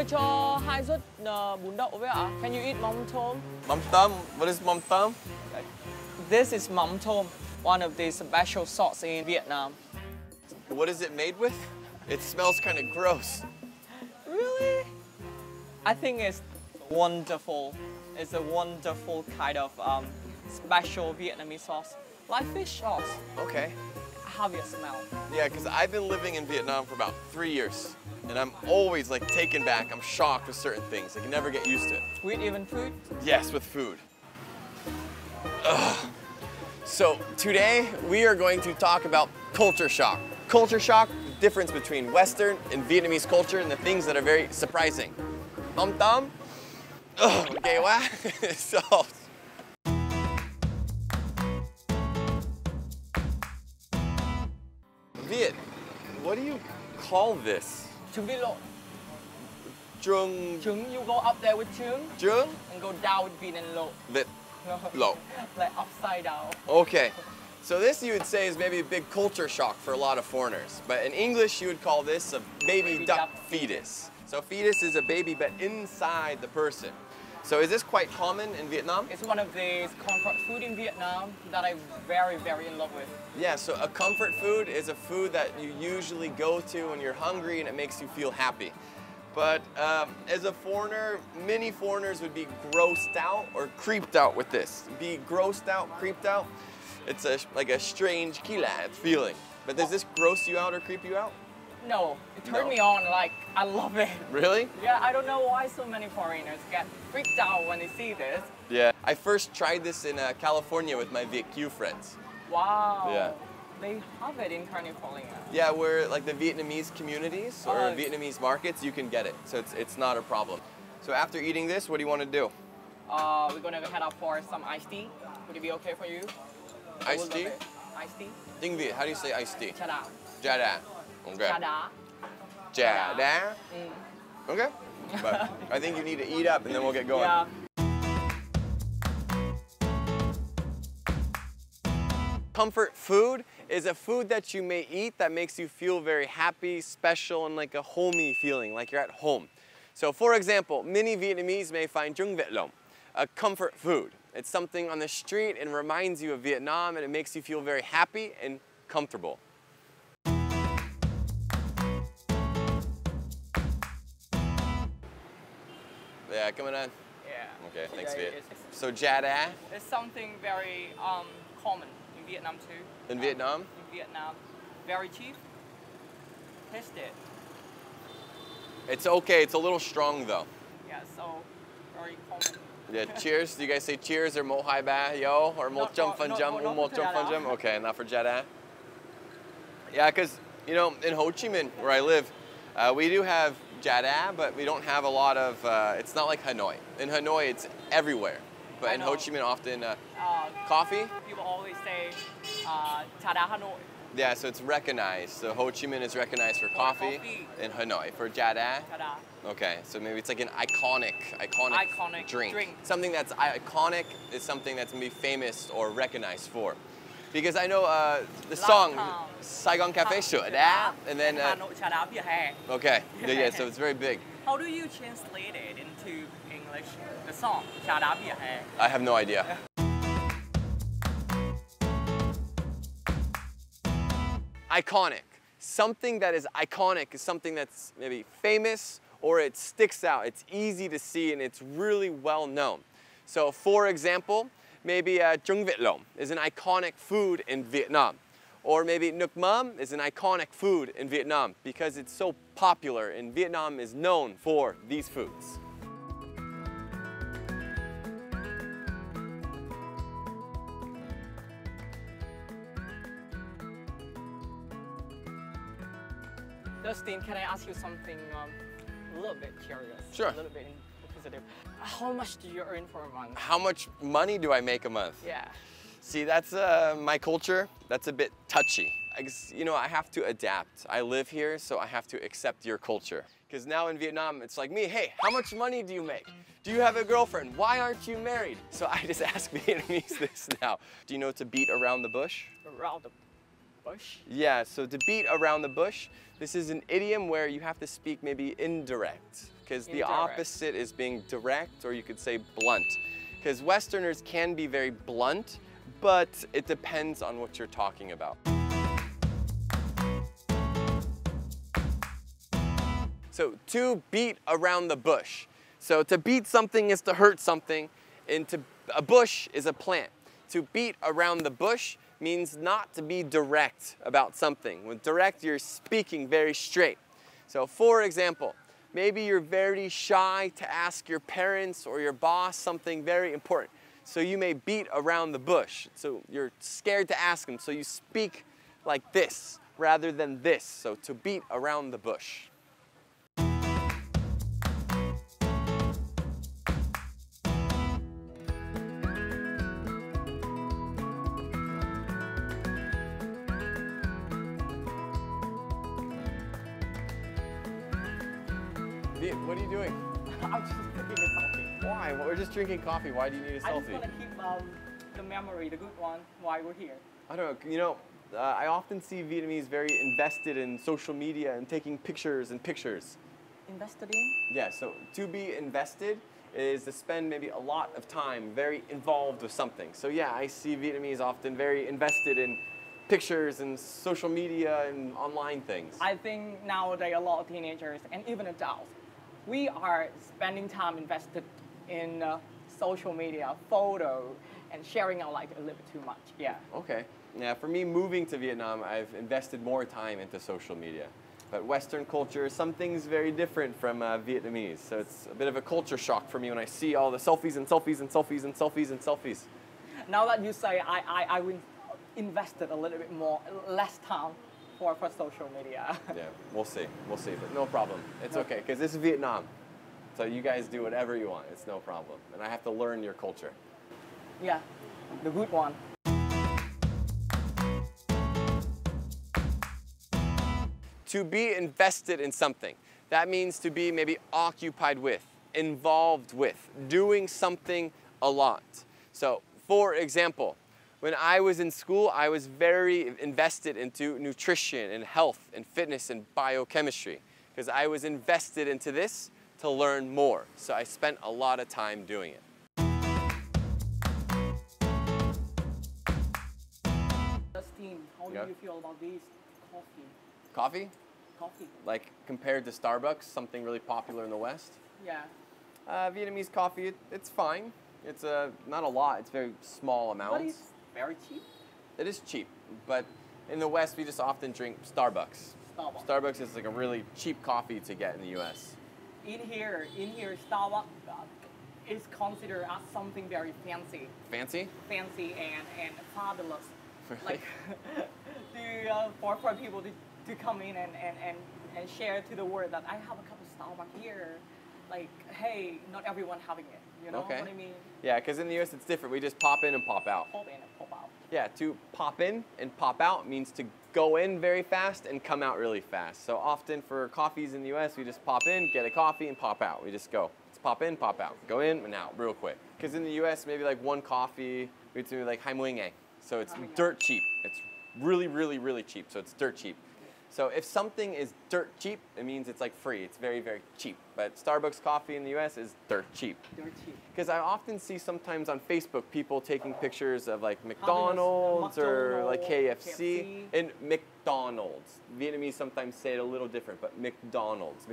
cho 2 suất bún đậu với ạ. Can you eat mom tom? Mom thumb? What is mom thumb? This is mom tom, one of the special sauce in Vietnam. What is it made with? It smells kind of gross. Really? I think it's wonderful. It's a wonderful kind of special Vietnamese sauce, like fish sauce. Okay. How do you smell? Yeah, because I've been living in Vietnam for about 3 years. And I'm always like taken back. I'm shocked with certain things. I can never get used to it. With even food? Yes, with food. Ugh. So today we are going to talk about culture shock. Culture shock, the difference between Western and Vietnamese culture and the things that are very surprising. Mom thumb? Ugh, okay, quá. So, Viet, what do you call this? Trứng vịt lộn. Trứng. Trứng, you go up there with trứng. Trứng? And go down with vịt and lộn. Vịt. No. Lộn. Like upside down. Okay. So this you would say is maybe a big culture shock for a lot of foreigners. But in English you would call this a baby duck fetus. So fetus is a baby but inside the person. So is this quite common in Vietnam? It's one of the comfort food in Vietnam that I'm very, very in love with. Yeah, so a comfort food is a food that you usually go to when you're hungry and it makes you feel happy. But as a foreigner, many foreigners would be grossed out or creeped out with this. Be grossed out, creeped out. It's like a strange kilad feeling. But does this gross you out or creep you out? No, it turned me on, like, I love it. Really? Yeah, I don't know why so many foreigners get freaked out when they see this. Yeah, I first tried this in California with my VQ friends. Wow. Yeah. They have it in California. Yeah, where like the Vietnamese communities or Vietnamese markets, you can get it. So it's not a problem. So after eating this, what do you want to do? We're gonna head up for some iced tea. Would it be okay for you? Iced tea? Iced tea? Tiếng Việt, how do you say iced tea? Trà đá. Trà đá. Okay. Trà đá. Trà đá. Okay. But I think you need to eat up and then we'll get going. Yeah. Comfort food is a food that you may eat that makes you feel very happy, special, and like a homey feeling, like you're at home. So for example, many Vietnamese may find trứng vịt lộn a comfort food. It's something on the street and reminds you of Vietnam and it makes you feel very happy and comfortable. Yeah, coming on? Yeah. Okay, thanks, Yeah, Viet. So, trà đá? It's something very common in Vietnam too. In Vietnam? In Vietnam. Very cheap. Taste it. It's okay, it's a little strong though. Yeah, so very common. Yeah, cheers. Do you guys say cheers or một hai ba yo or một trăm phần trăm or một trăm phần trăm? Okay, not for trà đá. Yeah, because you know in Ho Chi Minh where I live, we do have trà đá, but we don't have a lot of. It's not like Hanoi. In Hanoi, it's everywhere, but in Ho Chi Minh, often coffee. People always say trà đá Hanoi. Yeah, so it's recognized. So Ho Chi Minh is recognized for coffee, in Hanoi for trà đá. Okay, so maybe it's like an iconic drink. Something that's iconic is something that's maybe famous or recognized for. Because I know the song Saigon Cafe sữa đá, and then trà đá vỉa hè. Okay, yeah, so it's very big. How do you translate it into English? The song trà đá vỉa hè. I have no idea. Iconic. Something that is iconic is something that's maybe famous or it sticks out. It's easy to see and it's really well known. So for example, maybe trứng vịt lộn is an iconic food in Vietnam. Or maybe nước mắm is an iconic food in Vietnam because it's so popular and Vietnam is known for these foods. Dustin, can I ask you something a little bit curious? Sure. A little bit inquisitive. How much do you earn for a month? How much money do I make a month? Yeah. See, that's my culture. That's a bit touchy. I guess, you know, I have to adapt. I live here, so I have to accept your culture. Because now in Vietnam, it's like me, hey, how much money do you make? Do you have a girlfriend? Why aren't you married? So I just ask Vietnamese this now. Do you know to beat around the bush? Around the bush? Yeah, so to beat around the bush, this is an idiom where you have to speak maybe indirect. because the Indirect. opposite is being direct, or you could say blunt. Because Westerners can be very blunt, but it depends on what you're talking about. So to beat around the bush. So to beat something is to hurt something, and a bush is a plant. To beat around the bush means not to be direct about something. With direct, you're speaking very straight. So for example, maybe you're very shy to ask your parents or your boss something very important. So you may beat around the bush. So you're scared to ask them, so you speak like this rather than this. So to beat around the bush. Viet, what are you doing? I'm just drinking a coffee. Why? Well, we're just drinking coffee. Why do you need a I just selfie? want to keep the memory, the good one, while we're here. I don't know. You know, I often see Vietnamese very invested in social media and taking pictures and pictures. Invested in? Yeah, so to be invested is to spend maybe a lot of time very involved with something. So yeah, I see Vietnamese often very invested in pictures and social media and online things. I think nowadays a lot of teenagers and even adults, we are spending time invested in social media, photo, and sharing our life a little bit too much. Yeah. Okay. Yeah, for me, moving to Vietnam, I've invested more time into social media. But Western culture, some things very different from Vietnamese. So it's a bit of a culture shock for me when I see all the selfies and selfies and selfies and selfies and selfies. Now that you say, I will invested a little bit more, less time for social media. Yeah, we'll see, but no problem. It's okay, because this is Vietnam. So you guys do whatever you want, it's no problem. And I have to learn your culture. Yeah, the good one. To be invested in something. That means to be maybe occupied with, involved with, doing something a lot. So, for example, when I was in school, I was very invested into nutrition and health and fitness and biochemistry because I was invested into this to learn more. So I spent a lot of time doing it. Dustin, how do you feel about this coffee? Coffee? Coffee. Like compared to Starbucks, something really popular in the West? Yeah. Vietnamese coffee, it's fine. It's not a lot, it's very small amounts. But it's very cheap. It is cheap, but in the West, we just often drink Starbucks. Starbucks is like a really cheap coffee to get in the US. In here, Starbucks is considered as something very fancy. Fancy? Fancy and fabulous. Really? Like for people to come in and share to the world that I have a cup of Starbucks here. Like, hey, not everyone having it. You know what I mean? Yeah, because in the US it's different. We just pop in and pop out. Pop in and pop out. Yeah, to pop in and pop out means to go in very fast and come out really fast. So often for coffees in the US, we just pop in, get a coffee, and pop out. We just go. Let's pop in, pop out. Go in and out real quick. Because in the US, maybe like one coffee, we do like hai mươi ngàn. So it's dirt cheap. It's really, really, really cheap. So it's dirt cheap. So if something is dirt cheap, it means it's like free. It's very, very cheap. But Starbucks coffee in the US is dirt cheap. Dirt cheap. Because I often see sometimes on Facebook people taking pictures of like McDonald's or like KFC. And McDonald's. Vietnamese sometimes say it a little different, but McDonald's.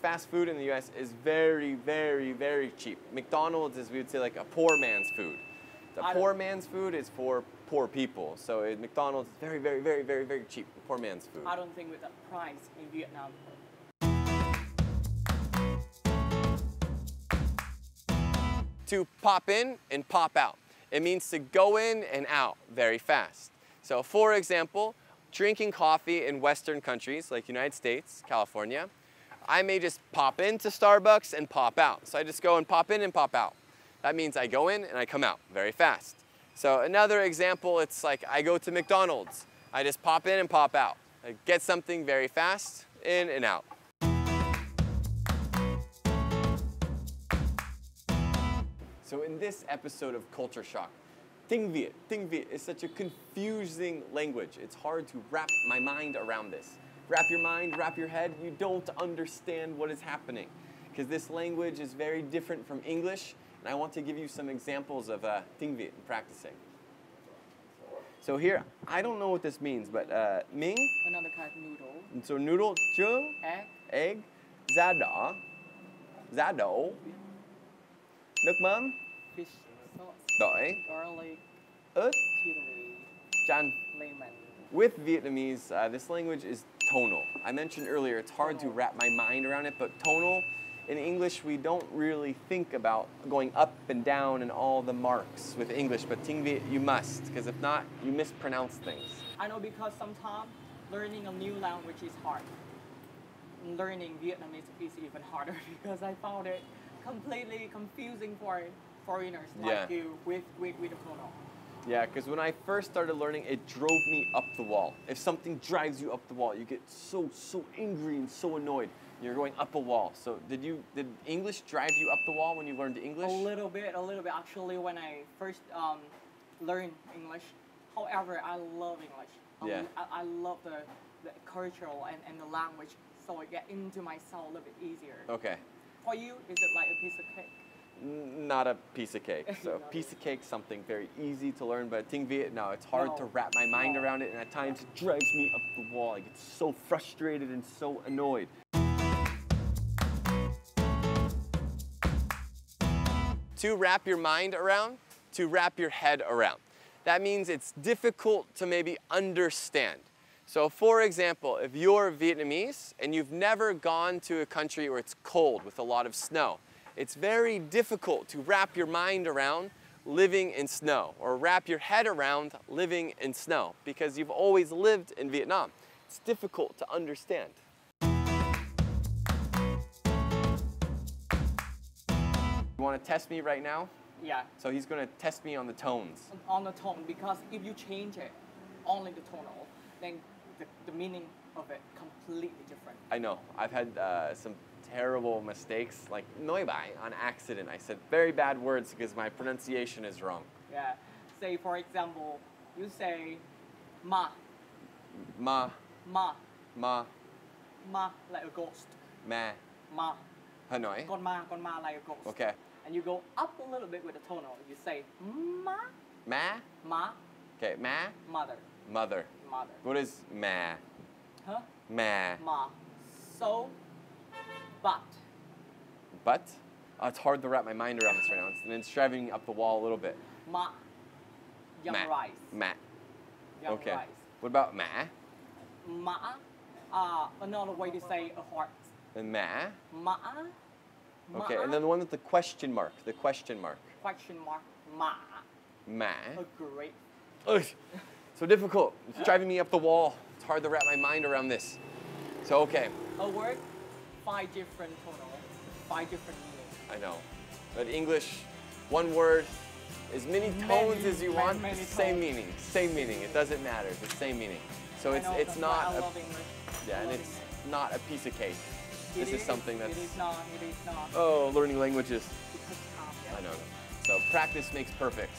Fast food in the US is very, very, very cheap. McDonald's is, we would say, like a poor man's food. The poor man's food is for poor people. So McDonald's is very, very, very, very, very cheap. Poor man's food. I don't think with that price in Vietnam. To pop in and pop out. It means to go in and out very fast. So for example, drinking coffee in Western countries like United States, California, I may just pop into Starbucks and pop out. So I just go and pop in and pop out. That means I go in and I come out very fast. So another example, it's like I go to McDonald's. I just pop in and pop out. I get something very fast, in and out. So in this episode of Culture Shock, tiếng Việt is such a confusing language. It's hard to wrap my mind around this. wrap your mind, wrap your head, you don't understand what is happening. Because this language is very different from English, and I want to give you some examples of tiếng Việt and practicing. So here, I don't know what this means, but Ming. Another kind of noodle. And so noodle, trứng, egg, da đỏ, nước mắm, Fish sauce. tỏi, Garlic. ớt, Chili. chanh. Lemon. With Vietnamese, this language is tonal. I mentioned earlier, it's hard to wrap my mind around it, but tonal, in English, we don't really think about going up and down and all the marks with English, but tiếng Việt, you must, because if not, you mispronounce things. I know because sometimes learning a new language is hard. Learning Vietnamese is even harder because I found it completely confusing for foreigners like you with the tonal. Yeah, because when I first started learning, it drove me up the wall. If something drives you up the wall, you get so angry and so annoyed. You're going up a wall. So did English drive you up the wall when you learned English? A little bit. Actually, when I first learned English, however, I love English. Yeah. I love the cultural and the language, so I get into myself a little bit easier. Okay. For you, is it like a piece of cake? Not a piece of cake. So piece of cake, something very easy to learn, but tiếng Việt, no, it's hard to wrap my mind around it, and at times it drives me up the wall. I get so frustrated and so annoyed. To wrap your mind around, to wrap your head around. That means it's difficult to maybe understand. So for example, if you're Vietnamese and you've never gone to a country where it's cold with a lot of snow, it's very difficult to wrap your mind around living in snow or wrap your head around living in snow because you've always lived in Vietnam. It's difficult to understand. You want to test me right now? Yeah. So he's going to test me on the tones. On the tone, because if you change it, only the tonal, then the meaning of it completely different. I know. I've had some terrible mistakes, like nói bại on accident. I said very bad words because my pronunciation is wrong. Yeah. Say, for example, you say ma. Ma. Ma. Ma. Ma, like a ghost. Ma. Ma. Hà Nội. Con ma like a ghost. Okay. And you go up a little bit with the tonal. You say ma. Ma. Ma. Okay. Ma. Mother. Mother. Mother. What is ma? Huh? Ma. Ma. So, but. But? Oh, it's hard to wrap my mind around this right now. And it's driving me up the wall a little bit. Ma. Young Ma. rice. Ma. Young Okay. rice. What about ma? Ma. Another way to say a heart. And ma. Ma. Okay, and then the one with the question mark. The question mark. Question mark. Ma. Ma. A great. Ugh, so difficult. It's driving me up the wall. It's hard to wrap my mind around this. So, okay. A word, 5 different tonal, 5 different meanings. I know. But English, one word, as many tones as you want, same meaning. Same meaning. It doesn't matter. It's the same meaning. So it's not I a, love English. yeah, and it's not a piece of cake. This is something that's It is not. It is not. oh, learning languages. Because, I know. So practice makes perfect.